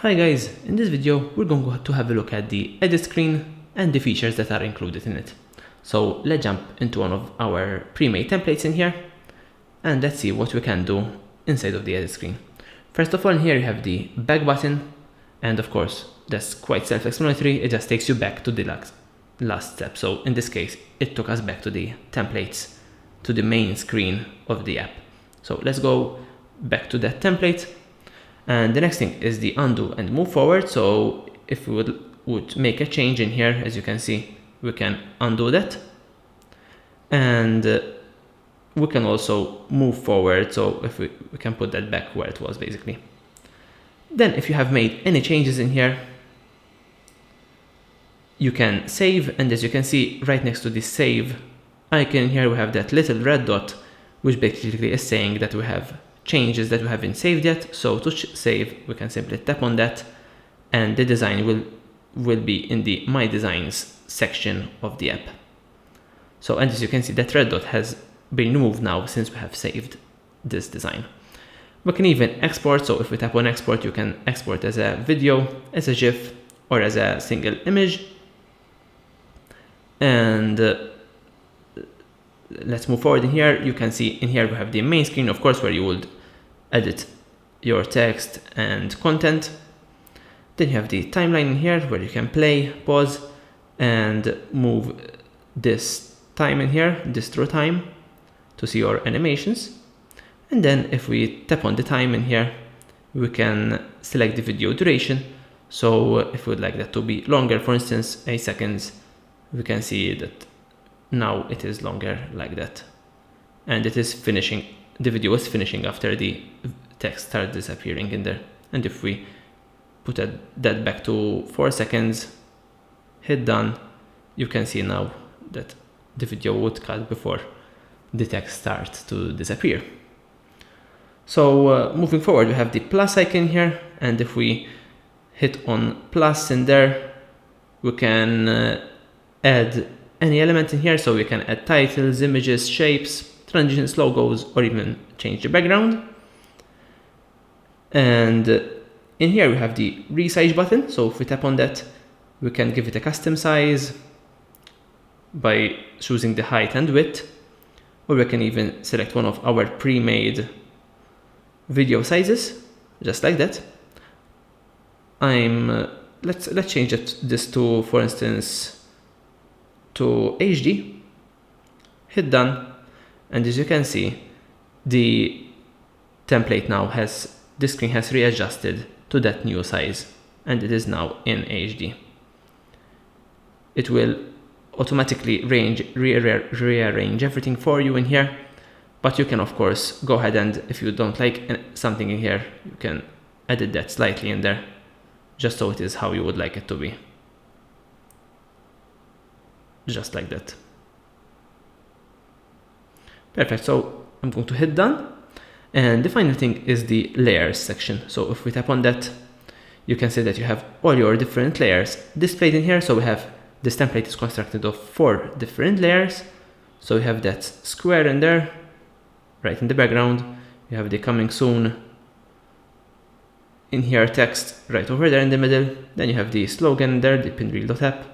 Hi guys, in this video we're going to have a look at the edit screen and the features that are included in it. So let's jump into one of our pre-made templates in here and let's see what we can do inside of the edit screen. First of all, in here you have the back button, and of course that's quite self-explanatory. It just takes you back to the last step. So in this case it took us back to the templates, to the main screen of the app. So let's go back to that template. And the next thing is the undo and move forward. So if we would make a change in here, as you can see, we can undo that. And we can also move forward. So if we can put that back where it was basically. Then if you have made any changes in here, you can save. And as you can see right next to the save icon here, we have that little red dot, which basically is saying that we have changes that we haven't saved yet. So to save, we can simply tap on that and the design will be in the My Designs section of the app. So, and as you can see, that red dot has been removed now since we have saved this design. We can even export. So if we tap on export, you can export as a video, as a GIF, or as a single image. And let's move forward in here. You can see in here we have the main screen, of course, where you would edit your text and content. Then you have the timeline in here where you can play, pause, and move this time in here, this through time, to see your animations. And then if we tap on the time in here, we can select the video duration. So if we would like that to be longer, for instance, 8 seconds, we can see that now it is longer like that. And it is finishing, the video is finishing after the text starts disappearing in there. And if we put that back to 4 seconds, hit done, you can see now that the video would cut before the text starts to disappear. So moving forward, we have the plus icon here. And if we hit on plus in there, we can add any element in here. So we can add titles, images, shapes, transitions, logos, or even change the background. And in here we have the resize button. So if we tap on that, we can give it a custom size by choosing the height and width, or we can even select one of our pre-made video sizes, just like that. Let's change this to, for instance, to HD. Hit done. And as you can see, the template now the screen has readjusted to that new size, and it is now in HD. It will automatically rearrange everything for you in here, but you can of course go ahead and if you don't like something in here, you can edit that slightly in there, just so it is how you would like it to be. Just like that. Perfect, so I'm going to hit done. And the final thing is the layers section. So if we tap on that, you can see that you have all your different layers displayed in here. So we have, this template is constructed of 4 different layers. So we have that square in there, right in the background. You have the coming soon in here text right over there in the middle. Then you have the slogan there, the pinreel.app,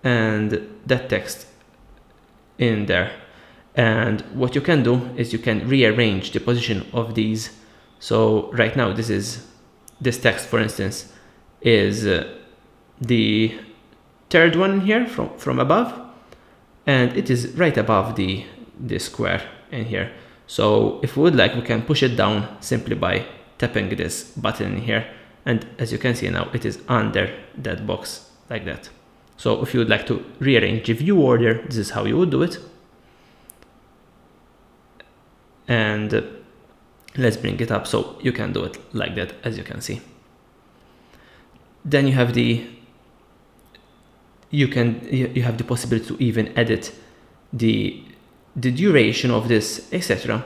and that text in there. And what you can do is you can rearrange the position of these. So right now this text, for instance, is the third one here from above, and it is right above the square in here. So if we would like, we can push it down simply by tapping this button in here, and as you can see now it is under that box like that. So if you would like to rearrange the view order, this is how you would do it. And let's bring it up so you can do it like that, as you can see. Then you have you have the possibility to even edit the duration of this, etc.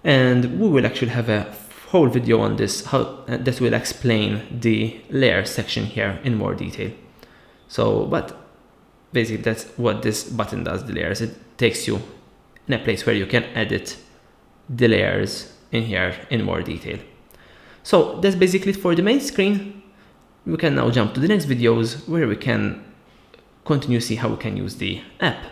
And we will actually have a whole video on this, that will explain the layer section here in more detail. So, but basically that's what this button does, the layers. It takes you in a place where you can edit the layers in here in more detail. So that's basically it for the main screen. We can now jump to the next videos where we can continue to see how we can use the app.